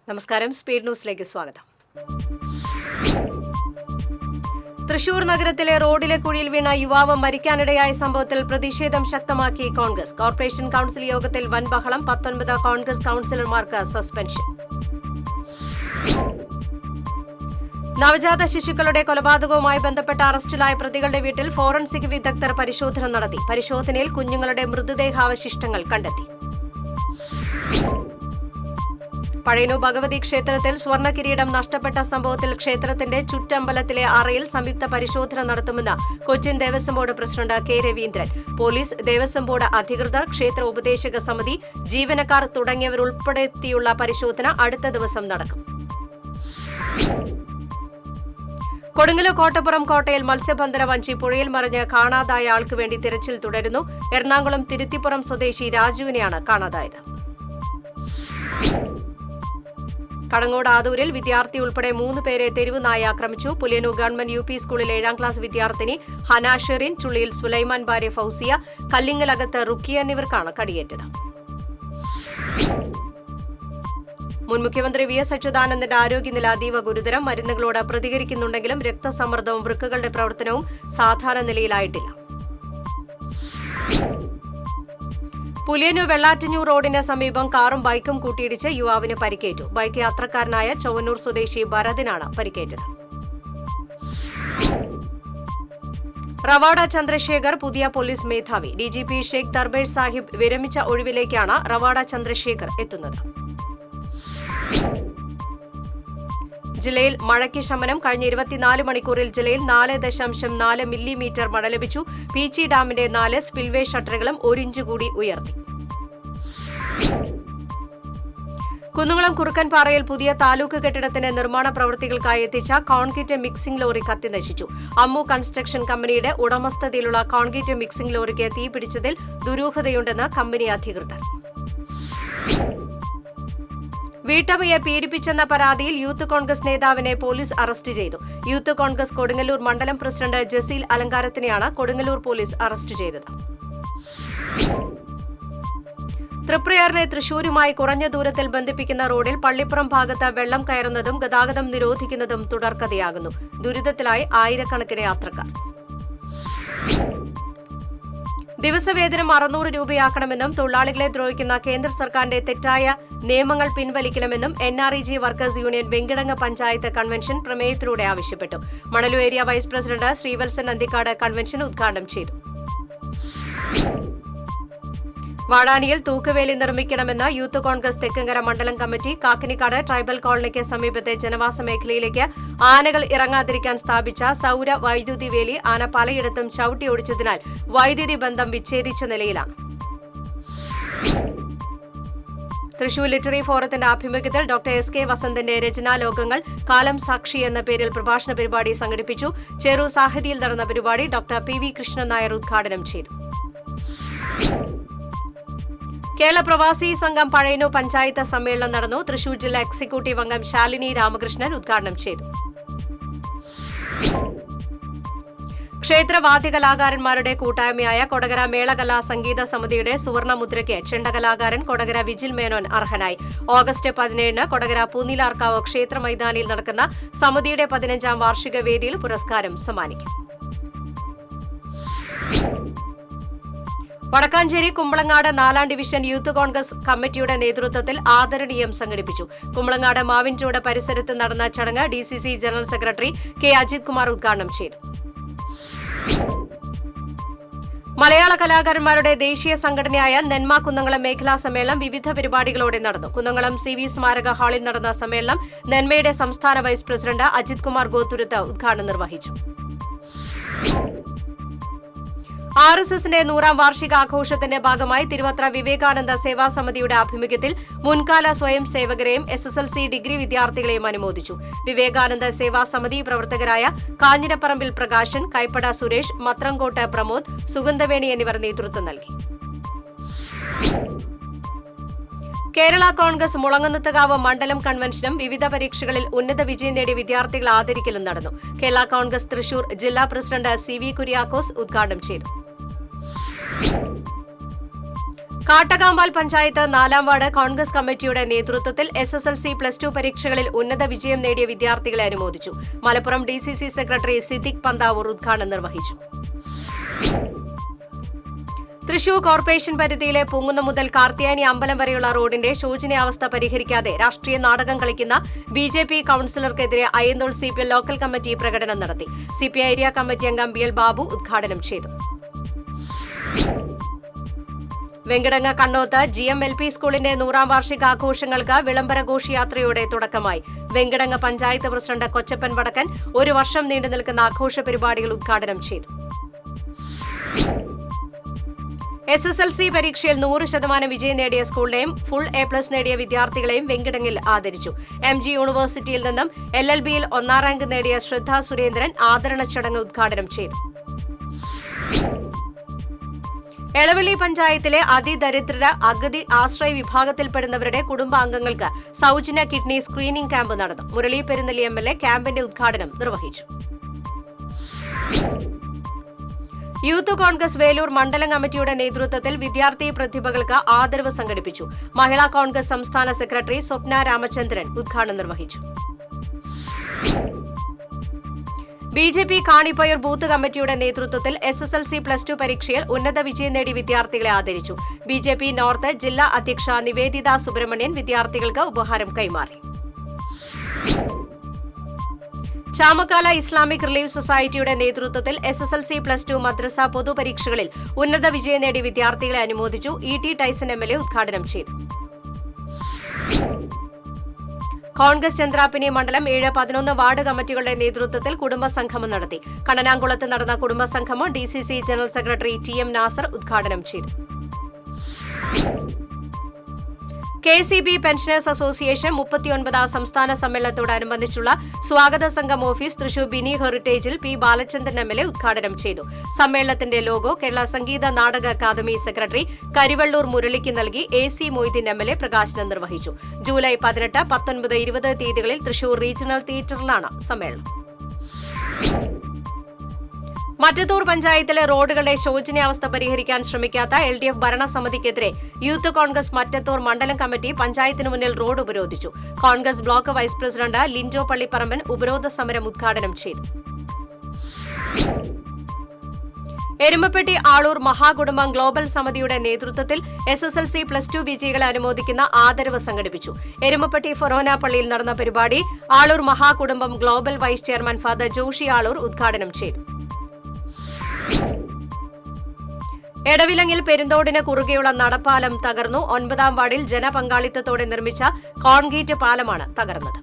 നമസ്കാരം, സ്പീഡ് ന്യൂസിലേക്ക് സ്വാഗതം. തൃശൂർ നഗരത്തിലെ റോഡിലെ കുഴിയിൽ വീണ യുവാവ് മരിക്കാനിടയായ സംഭവത്തിൽ പ്രതിഷേധം ശക്തമാക്കി കോൺഗ്രസ്. കോർപ്പറേഷൻ കൌൺസിൽ യോഗത്തിൽ വൻ ബഹളം. 19 കോൺഗ്രസ് കൌൺസിലർമാർക്ക് സസ്പെൻഷൻ. നവജാത ശിശുക്കളുടെ കൊലപാതകവുമായി ബന്ധപ്പെട്ട അറസ്റ്റിലായ പ്രതികളുടെ വീട്ടിൽ ഫോറൻസിക് വിദഗ്ധർ പരിശോധന നടത്തി. പരിശോധനയിൽ കുഞ്ഞുങ്ങളുടെ മൃതദേഹാവശിഷ്ടങ്ങൾ കണ്ടെത്തി. പഴയന്നൂർ ഭഗവതി ക്ഷേത്രത്തിൽ സ്വർണ്ണ കിരീടം നഷ്ടപ്പെട്ട സംഭവത്തിൽ ക്ഷേത്രത്തിന്റെ ചുറ്റമ്പലത്തിലെ അറയിൽ സംയുക്ത പരിശോധന നടത്തുമെന്ന് Cochin Devaswom board president K Raveendran. Police, Devaswom board അധികൃതർ, ക്ഷേത്ര ഉപദേശക സമിതി, ജീവനക്കാർ തുടങ്ങിയവരുൾപ്പെടുത്തിയുള്ള പരിശോധന അടുത്ത ദിവസം നടക്കും. കൊടുങ്ങല്ലൂർ കോട്ടപ്പുറം കോട്ടയിൽ മത്സ്യബന്ധന വഞ്ചി പുഴയിൽ മറിഞ്ഞ് കാണാതായ ആൾക്ക് വേണ്ടി തിരച്ചിൽ തുടരുന്നു. എറണാകുളം തിരുത്തിപ്പുറം സ്വദേശി രാജുവിനെയാണ് കാണാതായത്. കടങ്ങോട് ആദൂരിൽ വിദ്യാർത്ഥി ഉൾപ്പെടെ 3 പേരെ തെരുവ് നായ ആക്രമിച്ചു. പുലിയന്നൂർ ഗവൺമെന്റ് UP സ്കൂളിലെ 7ാം ക്ലാസ് വിദ്യാർത്ഥിനി ഹന ഷെറിൻ, ചുള്ളിയിൽ സുലൈമാൻ ഭാര്യ ഫൌസിയ, കല്ലിങ്ങലകത്ത് റുക്കിയ എന്നിവർക്കാണ് കടിയേറ്റത്. മുൻ മുഖ്യമന്ത്രി VS അച്യുതാനന്ദന്റെ ആരോഗ്യനില അതീവ ഗുരുതരം. മരുന്നുകളോട് പ്രതികരിക്കുന്നുണ്ടെങ്കിലും രക്തസമ്മർദ്ദവും വൃക്കകളുടെ പ്രവർത്തനവും സാധാരണ നിലയിലായിട്ടില്ല. പുലിയന്നൂർ വെള്ളാറ്റഞ്ഞൂർ റോഡിന് സമീപം കാറും ബൈക്കും കൂട്ടിയിടിച്ച് യുവാവിന് പരിക്കേറ്റു. ബൈക്ക് യാത്രക്കാരനായ ചൊവ്വന്നൂർ സ്വദേശി ഭരതിനാണ് പരിക്കേറ്റത്. റവാഡ ചന്ദ്രശേഖർ പുതിയ പോലീസ് മേധാവി. DGP ഷെയ്ഖ് ദർബേഷ് സാഹിബ് വിരമിച്ച ഒഴിവിലേക്കാണ് റവാഡ ചന്ദ്രശേഖർ എത്തുന്നത്. ജില്ലയിൽ മഴയ്ക്ക് ശമനം. കഴിഞ്ഞ 24 മണിക്കൂറിൽ ജില്ലയിൽ 4.4 മില്ലിമീറ്റർ മഴ ലഭിച്ചു. പീച്ചി ഡാമിന്റെ 4 സ്പിൽവേ ഷട്ടറുകളും 1 ഇഞ്ച് കൂടി ഉയർത്തി. കുന്നുകുളം കുറുക്കൻപാറയിൽ പുതിയ താലൂക്ക് കെട്ടിടത്തിന്റെ നിർമ്മാണ പ്രവൃത്തികൾക്കായി എത്തിച്ച കോൺക്രീറ്റ് മിക്സിംഗ് ലോറി കത്തിനശിച്ചു. അമ്മു കൺസ്ട്രക്ഷൻ കമ്പനിയുടെ ഉടമസ്ഥതയിലുള്ള കോൺക്രീറ്റ് മിക്സിംഗ് ലോറിക്ക് തീപിടിച്ചതിൽ ദുരൂഹതയുണ്ടെന്ന് കമ്പനി അധികൃതർ. വീട്ടമ്മയെ പീഡിപ്പിച്ചെന്ന പരാതിയിൽ യൂത്ത് കോൺഗ്രസ് നേതാവിനെ പോലീസ് അറസ്റ്റ് ചെയ്തു. യൂത്ത് കോൺഗ്രസ് കൊടുങ്ങല്ലൂർ മണ്ഡലം പ്രസിഡന്റ് ജസീൽ അലങ്കാരത്തിനെയാണ് കൊടുങ്ങല്ലൂർ പോലീസ് അറസ്റ്റ് ചെയ്തത്. തൃപ്രയാറിനെ തൃശൂരുമായി കുറഞ്ഞ ദൂരത്തിൽ ബന്ധിപ്പിക്കുന്ന റോഡിൽ പള്ളിപ്പുറം ഭാഗത്ത് വെള്ളം കയറുന്നതും ഗതാഗതം നിരോധിക്കുന്നതും തുടർക്കഥയാകുന്നു. ദുരിതത്തിലായി ആയിരക്കണക്കിന് യാത്രക്കാർ. ദിവസവേതനം 600 രൂപയാക്കണമെന്നും തൊഴിലാളികളെ ദ്രോഹിക്കുന്ന കേന്ദ്ര സർക്കാരിന്റെ തെറ്റായ നിയമങ്ങൾ പിൻവലിക്കണമെന്നും NREG workers union Venkitangu panchayat convention പ്രമേയത്തിലൂടെ ആവശ്യപ്പെട്ടു. Manalur area vice president Srivalsan Anthikkad convention ഉദ്ഘാടനം ചെയ്തു. വാടാനിയിൽ തൂക്കുവേലി നിർമ്മിക്കണമെന്ന് യൂത്ത് കോൺഗ്രസ് തെക്കങ്കര മണ്ഡലം കമ്മിറ്റി. കാക്കനിക്കാട് ട്രൈബൽ കോളനിക്ക് സമീപത്തെ ജനവാസ മേഖലയിലേക്ക് ആനകൾ ഇറങ്ങാതിരിക്കാൻ സ്ഥാപിച്ച സൌര വൈദ്യുതി വേലി ആന പലയിടത്തും ചവിട്ടി ഓടിച്ചതിനാൽ വൈദ്യുതി ബന്ധം വിച്ഛേദിച്ച നിലയിലാണ്. തൃശൂർ ലിറ്റററി ഫോറത്തിന്റെ ആഭിമുഖ്യത്തിൽ ഡോക്ടർ SK വസന്തന്റെ രചനാലോകങ്ങൾ കാലം സാക്ഷി എന്ന പേരിൽ പ്രഭാഷണ പരിപാടി സംഘടിപ്പിച്ചു. ചെറു സാഹിതിയിൽ നടന്ന പരിപാടി ഡോക്ടർ PV കൃഷ്ണൻ നായർ ഉദ്ഘാടനം ചെയ്തു. കേരള പ്രവാസി സംഘം പഴയന്നൂർ പഞ്ചായത്ത് സമ്മേളനം നടന്നു. തൃശൂർ ജില്ലാ എക്സിക്യൂട്ടീവ് അംഗം ശാലിനി രാമകൃഷ്ണൻ ഉദ്ഘാടനം ചെയ്തു. ക്ഷേത്രവാദ്യ കലാകാരന്മാരുടെ കൂട്ടായ്മയായ കൊടകര മേളകലാ സംഗീത സമിതിയുടെ സുവർണ മുദ്രയ്ക്ക് ചെണ്ടകലാകാരൻ കൊടകര വിജിൽ മേനോൻ അർഹനായി. ഓഗസ്റ്റ് 17-ന് കൊടകര പൂന്നിലാർക്കാവ് ക്ഷേത്ര മൈതാനിയിൽ നടക്കുന്ന സമിതിയുടെ 15ാം വാർഷിക വേദിയിൽ പുരസ്കാരം സമ്മാനിക്കും. വടക്കാഞ്ചേരി കുമ്പളങ്ങാട് 4ാം ഡിവിഷൻ യൂത്ത് കോൺഗ്രസ് കമ്മിറ്റിയുടെ നേതൃത്വത്തിൽ ആദരണീയം സംഘടിപ്പിച്ചു. കുമ്പളങ്ങാട് മാവിൻചോട് പരിസരത്ത് നടന്ന ചടങ്ങ് DCC general secretary K Ajith Kumar ഉദ്ഘാടനം ചെയ്തു. മലയാള കലാകാരന്മാരുടെ ദേശീയ സംഘടനയായ നെന്മ കുന്നംകുളം മേഖലാ സമ്മേളനം വിവിധ പരിപാടികളോടെ നടന്നു. കുന്നംകുളം CV സ്മാരക ഹാളിൽ നടന്ന സമ്മേളനം നെന്മയുടെ സംസ്ഥാന വൈസ് പ്രസിഡന്റ് അജിത് കുമാർ ഗോത്തുരുത്ത് ഉദ്ഘാടനം നിർവഹിച്ചു. RSSന്റെ 100ാം വാർഷികാഘോഷത്തിന്റെ ഭാഗമായി തിരുവത്ര വിവേകാനന്ദ സേവാ സമിതിയുടെ ആഭിമുഖ്യത്തിൽ മുൻകാല സ്വയം സേവകരെയും SSLC ഡിഗ്രി വിദ്യാർത്ഥികളെയും അനുമോദിച്ചു. വിവേകാനന്ദ സേവാ സമിതി പ്രവർത്തകരായ കാഞ്ഞിരപ്പറമ്പിൽ പ്രകാശൻ, കൈപ്പട സുരേഷ്, മത്രങ്കോട്ട് പ്രമോദ്, സുഗന്ധവേണി എന്നിവർ നേതൃത്വം നൽകി. കേരള കോൺഗ്രസ് മുളങ്ങുന്നത്തുകാവ് മണ്ഡലം കൺവെൻഷനും വിവിധ പരീക്ഷകളിൽ ഉന്നത വിജയം നേടിയ വിദ്യാർത്ഥികളെ ആദരിക്കലും നടന്നു. കേരള കോൺഗ്രസ് തൃശൂർ ജില്ലാ പ്രസിഡന്റ് CV കുര്യാക്കോസ് ഉദ്ഘാടനം ചെയ്തു. കാട്ടകാമ്പാൽ പഞ്ചായത്ത് 4-ാം വാർഡ് കോൺഗ്രസ് കമ്മിറ്റിയുടെ നേതൃത്വത്തിൽ SSLC+2 പരീക്ഷകളിൽ ഉന്നത വിജയം നേടിയ വിദ്യാർത്ഥികളെ അനുമോദിച്ചു. മലപ്പുറം DCC സെക്രട്ടറി സിദ്ദിഖ് പന്താവൂർ ഉദ്ഘാടനം നിർവഹിച്ചു. തൃശൂർ കോർപ്പറേഷൻ പരിധിയിലെ പൂങ്കുന്നം മുതൽ കാർത്തിയാനി അമ്പലം വരെയുള്ള റോഡിന്റെ ശോചനീയാവസ്ഥ പരിഹരിക്കാതെ രാഷ്ട്രീയ നാടകം കളിക്കുന്ന BJP കൌൺസിലർക്കെതിരെ അയ്യന്തോൾ CPL ലോക്കൽ കമ്മിറ്റി പ്രകടനം നടത്തി. CPI ഏരിയ കമ്മിറ്റി അംഗം BL ബാബു ഉദ്ഘാടനം ചെയ്തു. വെങ്കിടങ്ങ കണ്ണോത്ത് GMLP സ്കൂളിന്റെ 100-ാം വാർഷികാഘോഷങ്ങൾക്ക് വിളംബര ഘോഷയാത്രയോടെ തുടക്കമായി. വെങ്കിടങ്ങ പഞ്ചായത്ത് പ്രസിഡന്റ് കൊച്ചപ്പൻ വടക്കൻ 1 വർഷം നീണ്ടു നിൽക്കുന്ന ആഘോഷ പരിപാടികൾ ഉദ്ഘാടനം ചെയ്തു. SSLC പരീക്ഷയിൽ 100% വിജയം നേടിയ സ്കൂളിനെയും ഫുൾ A+ നേടിയ വിദ്യാർത്ഥികളെയും വെങ്കിടങ്ങിൽ ആദരിച്ചു. MG യൂണിവേഴ്സിറ്റിയിൽ നിന്നും LLBയിൽ 1-ാം റാങ്ക് നേടിയ ശ്രദ്ധ സുരേന്ദ്രൻ ആദരണ ചടങ്ങ് ഉദ്ഘാടനം ചെയ്തു. എളവള്ളി പഞ്ചായത്തിലെ അതിദരിദ്ര അഗതി ആശ്രയ വിഭാഗത്തിൽപ്പെടുന്നവരുടെ കുടുംബാംഗങ്ങൾക്ക് സൌജന്യ കിഡ്നി സ്ക്രീനിംഗ് ക്യാമ്പ് നടന്നു. മുരളി പെരുന്നലി MLA ക്യാമ്പിന്റെ ഉദ്ഘാടനം നിർവഹിച്ചു. യൂത്ത് കോൺഗ്രസ് വേലൂർ മണ്ഡലം കമ്മിറ്റിയുടെ നേതൃത്വത്തിൽ വിദ്യാർത്ഥി പ്രതിഭകൾക്ക് ആദരവ് സംഘടിപ്പിച്ചു. മഹിളാ കോൺഗ്രസ് സംസ്ഥാന സെക്രട്ടറി സ്വപ്ന രാമചന്ദ്രൻ ഉദ്ഘാടനം നിർവഹിച്ചു. BJP കാണിപ്പയർ ബൂത്ത് കമ്മിറ്റിയുടെ നേതൃത്വത്തിൽ SSLC+2 പരീക്ഷയിൽ ഉന്നത വിജയം നേടി വിദ്യാർത്ഥികളെ ആദരിച്ചു. BJP നോർത്ത് ജില്ലാ അധ്യക്ഷ നിവേദിത സുബ്രഹ്മണ്യൻ വിദ്യാർത്ഥികൾക്ക് ഉപഹാരം കൈമാറി. ചാമക്കാല ഇസ്ലാമിക് റിലീഫ് സൊസൈറ്റിയുടെ നേതൃത്വത്തിൽ SSLC+2 മദ്രസ പൊതുപരീക്ഷകളിൽ ഉന്നത വിജയം നേടി വിദ്യാർത്ഥികളെ അനുമോദിച്ചു. ET ടൈസൺ MLA ഉദ്ഘാടനം ചെയ്തു. കോൺഗ്രസ് ചന്ദ്രാപ്പിനി മണ്ഡലം 7-11 വാർഡ് കമ്മിറ്റികളുടെ നേതൃത്വത്തിൽ കുടുംബസംഗമം നടത്തി. കണ്ണനാംകുളത്ത് നടന്ന കുടുംബസംഗമം DCC general secretary TM Nasar ഉദ്ഘാടനം ചെയ്തു. KCB പെൻഷനേഴ്സ് അസോസിയേഷൻ 39ാം സംസ്ഥാന സമ്മേളനത്തോടനുബന്ധിച്ചുള്ള സ്വാഗത സംഘം ഓഫീസ് തൃശൂർ ബിനി ഹെറിറ്റേജിൽ P. ബാലചന്ദ്രൻ MLA ഉദ്ഘാടനം ചെയ്തു. സമ്മേളനത്തിന്റെ logo Kerala Sangeetha Nataka academy secretary Karivellur മുരളിക്ക് നൽകി AC മൊയ്തീൻ MLA പ്രകാശനം നിർവഹിച്ചു. ജൂലൈ 18, 19, 20 തീയതികളിൽ തൃശൂർ റീജിയണൽ തിയേറ്ററിലാണ് സമ്മേളനം. മറ്റത്തൂർ പഞ്ചായത്തിലെ റോഡുകളുടെ ശോചനീയാവസ്ഥ പരിഹരിക്കാൻ ശ്രമിക്കാത്ത LDF ഭരണസമിതിക്കെതിരെ യൂത്ത് കോൺഗ്രസ് മറ്റത്തൂർ മണ്ഡലം കമ്മിറ്റി പഞ്ചായത്തിനു മുന്നിൽ റോഡ് ഉപരോധിച്ചു. Congress block vice president Lindo Pallipparamban ഉപരോധ സമരം ഉദ്ഘാടനം ചെയ്തു. എരുമപ്പെട്ടി ആളൂർ മഹാകുടുംബം ഗ്ലോബൽ സമിതിയുടെ നേതൃത്വത്തിൽ SSLC+2 വിജയികളെ അനുമോദിക്കുന്ന ആദരവ് സംഘടിപ്പിച്ചു. എരുമപ്പെട്ടി ഫൊറോന പള്ളിയിൽ നടന്ന പരിപാടി ആളൂർ മഹാകുടുംബം global vice chairman father Joshy Alur ഉദ്ഘാടനം ചെയ്തു. എടവിലങ്ങിൽ പെരുന്തോടിന് കുറുകെയുള്ള നടപ്പാലം തകർന്നു. 9-ാം വാർഡിൽ ജനപങ്കാളിത്തത്തോടെ നിർമ്മിച്ച കോൺക്രീറ്റ് പാലമാണ് തകർന്നത്.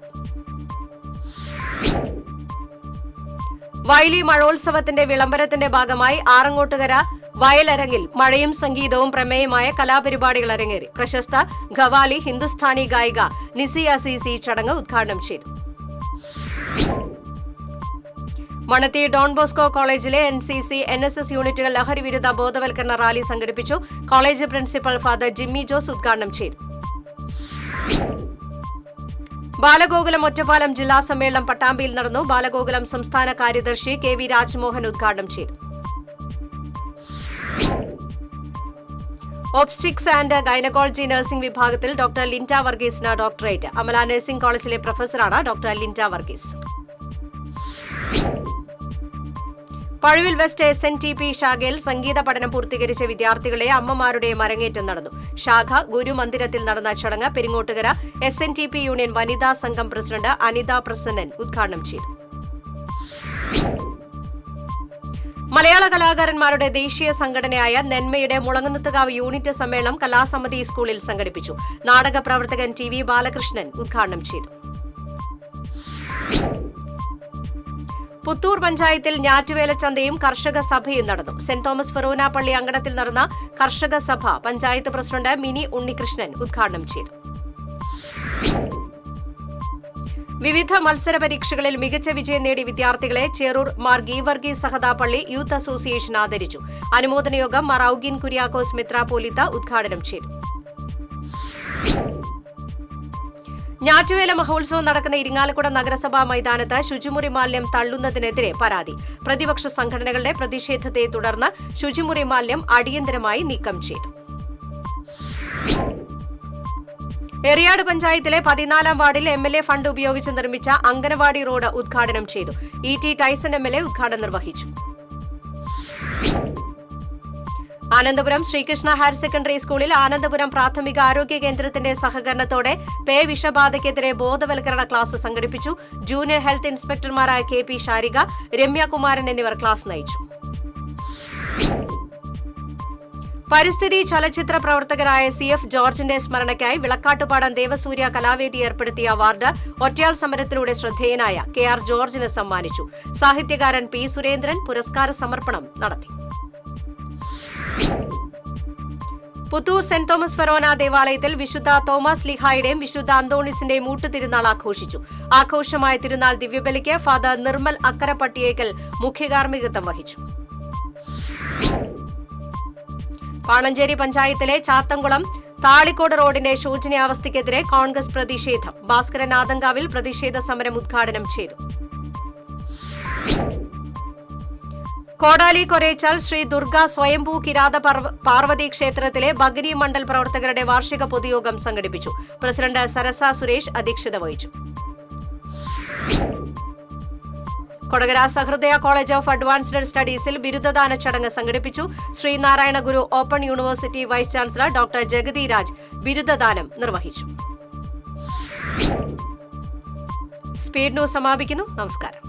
വൈലി മഴോത്സവത്തിന്റെ വിളംബരത്തിന്റെ ഭാഗമായി ആറങ്ങോട്ടുകര വയലരങ്ങിൽ മഴയും സംഗീതവും പ്രമേയമായ കലാപരിപാടികൾ അരങ്ങേറി. പ്രശസ്ത ഖവാലി ഹിന്ദുസ്ഥാനി ഗായിക നിസി അസീസി ചടങ്ങ് ഉദ്ഘാടനം ചെയ്തു. മണത്തി ഡോൺ ബോസ്കോ കോളേജിലെ NCC, NSS യൂണിറ്റുകൾ ലഹരിവിരുദ്ധ ബോധവൽക്കരണ റാലി സംഘടിപ്പിച്ചു. College principal father Jimmy Jose ഉദ്ഘാടനം ചെയ്തു. ബാലഗോകുലം ഒറ്റപ്പാലം ജില്ലാ സമ്മേളനം പട്ടാമ്പിയിൽ നടന്നു. ബാലഗോകുലം സംസ്ഥാന കാര്യദർശി KV രാജ്മോഹൻ ഉദ്ഘാടനം ചെയ്തു. ഒബ്സ്റ്റിക്സ് ആൻഡ് ഗൈനക്കോളജി നഴ്സിംഗ് വിഭാഗത്തിൽ ഡോക്ടർ ലിൻഡ വർഗീസിന് ഡോക്ടറേറ്റ്. അമല നഴ്സിംഗ് കോളേജിലെ പ്രൊഫസറാണ് doctor Linda Varghese. Pazhuvil west SNTP ശാഖയിൽ സംഗീത പഠനം പൂർത്തീകരിച്ച വിദ്യാർത്ഥികളെ അമ്മമാരുടെയും അരങ്ങേറ്റം നടന്നു. ശാഖ ഗുരുമന്ദിരത്തിൽ നടന്ന ചടങ്ങ് പെരിങ്ങോട്ടുകര SNTP യൂണിയൻ വനിതാ സംഘം പ്രസിഡന്റ് അനിത പ്രസന്നൻ ഉദ്ഘാടനം ചെയ്തു. മലയാള കലാകാരന്മാരുടെ ദേശീയ സംഘടനയായ നെന്മയുടെ മുളങ്ങുന്നത്തുകാവ് യൂണിറ്റ് സമ്മേളനം കലാസമിതി സ്കൂളിൽ സംഘടിപ്പിച്ചു. നാടക പ്രവർത്തകൻ TV ബാലകൃഷ്ണൻ ഉദ്ഘാടനം ചെയ്തു. പുത്തൂർ പഞ്ചായത്തിൽ ഞാറ്റുവേല ചന്തയും കർഷക സഭയും നടന്നു. സെന്റ് തോമസ് ഫെറോന പള്ളി അങ്കണത്തിൽ നടന്ന കർഷക സഭ പഞ്ചായത്ത് പ്രസിഡന്റ് മിനി ഉണ്ണികൃഷ്ണൻ ഉദ്ഘാടനം ചെയ്തു. വിവിധ മത്സര പരീക്ഷകളിൽ മികച്ച വിജയം നേടിയ വിദ്യാർത്ഥികളെ ചേറൂർ മാർ ഗീവർഗീസ് സഹദാ പള്ളി യൂത്ത് അസോസിയേഷൻ ആദരിച്ചു. അനുമോദന യോഗം മാർ ഔഗീൻ കുര്യാക്കോസ് മെത്രാപ്പോലീത്ത ഉദ്ഘാടനം ചെയ്തു. ഞാറ്റുവേല മഹോത്സവം നടക്കുന്ന ഇരിങ്ങാലക്കുട നഗരസഭാ മൈതാനത്ത് ശുചിമുറി മാലിന്യം തള്ളുന്നതിനെതിരെ പരാതി. പ്രതിപക്ഷ സംഘടനകളുടെ പ്രതിഷേധത്തെ തുടർന്ന് ശുചിമുറി മാലിന്യം അടിയന്തരമായി നീക്കം ചെയ്തു. എറിയാട് പഞ്ചായത്തിലെ 14-ാം വാർഡിൽ MLA ഫണ്ട് ഉപയോഗിച്ച് നിർമ്മിച്ച അങ്കനവാടി റോഡ് ഉദ്ഘാടനം ചെയ്തു. E.T. ടൈസൺ MLA ഉദ്ഘാടനം നിർവഹിച്ചു. ആനന്ദപുരം ശ്രീകൃഷ്ണ ഹയർ സെക്കൻഡറി സ്കൂളിൽ ആനന്ദപുരം പ്രാഥമിക ആരോഗ്യ കേന്ദ്രത്തിന്റെ സഹകരണത്തോടെ പേ വിഷബാധയ്ക്കെതിരെ ബോധവൽക്കരണ ക്ലാസ് സംഘടിപ്പിച്ചു. ജൂനിയർ ഹെൽത്ത് ഇൻസ്പെക്ടർമാരായ KP ശാരിക, രമ്യകുമാരൻ എന്നിവർ ക്ലാസ് നയിച്ചു. പരിസ്ഥിതി ചലച്ചിത്ര പ്രവർത്തകരായ CF ജോർജിന്റെ സ്മരണയ്ക്കായി വിളക്കാട്ടുപാടം ദേവസൂര്യ കലാവേദി ഏർപ്പെടുത്തിയ അവാർഡ് ഒറ്റയാൾ സമരത്തിലൂടെ ശ്രദ്ധേയനായ KR ജോർജിന് സമ്മാനിച്ചു. സാഹിത്യകാരൻ P. സുരേന്ദ്രൻ പുരസ്കാര സമർപ്പണം നടത്തി. പുത്തൂർ സെന്റ് തോമസ് ഫെറോന ദേവാലയത്തിൽ വിശുദ്ധ തോമസ് ലിഹായുടെയും വിശുദ്ധ അന്തോണിസിന്റെയും ഊട്ടുതിരുനാൾ ആഘോഷിച്ചു. ആഘോഷമായ തിരുനാൾ ദിവ്യബലിക്ക് ഫാദർ നിർമ്മൽ അക്കരപ്പട്ടിയേക്കൽ മുഖ്യകാർമ്മികത്വം വഹിച്ചു. പാണഞ്ചേരി പഞ്ചായത്തിലെ ചാത്തംകുളം താളിക്കോട് റോഡിന്റെ ശോചനീയാവസ്ഥയ്ക്കെതിരെ കോൺഗ്രസ് പ്രതിഷേധം. ഭാസ്കരൻ ആദങ്കാവിൽ പ്രതിഷേധ സമരം ഉദ്ഘാടനം ചെയ്തു. കോടാലി കൊരേച്ചാൽ ശ്രീ ദുർഗ സ്വയംഭൂ കിരാത പാർവതി ക്ഷേത്രത്തിലെ ബഗരി മണ്ഡൽ പ്രവർത്തകരുടെ വാർഷിക പൊതുയോഗം സംഘടിപ്പിച്ചു. പ്രസിഡന്റ് സരസ സുരേഷ് അധ്യക്ഷത വഹിച്ചു. Kodakara Sahrudaya college of advanced സ്റ്റഡീസിൽ ബിരുദദാന ചടങ്ങ് സംഘടിപ്പിച്ചു. Sreenarayana Guru open university vice chancellor doctor Jagathi Raj ബിരുദദാനം നിർവഹിച്ചു. സ്പീഡ് ന്യൂസ് സമാപിക്കുന്നു. നമസ്കാരം.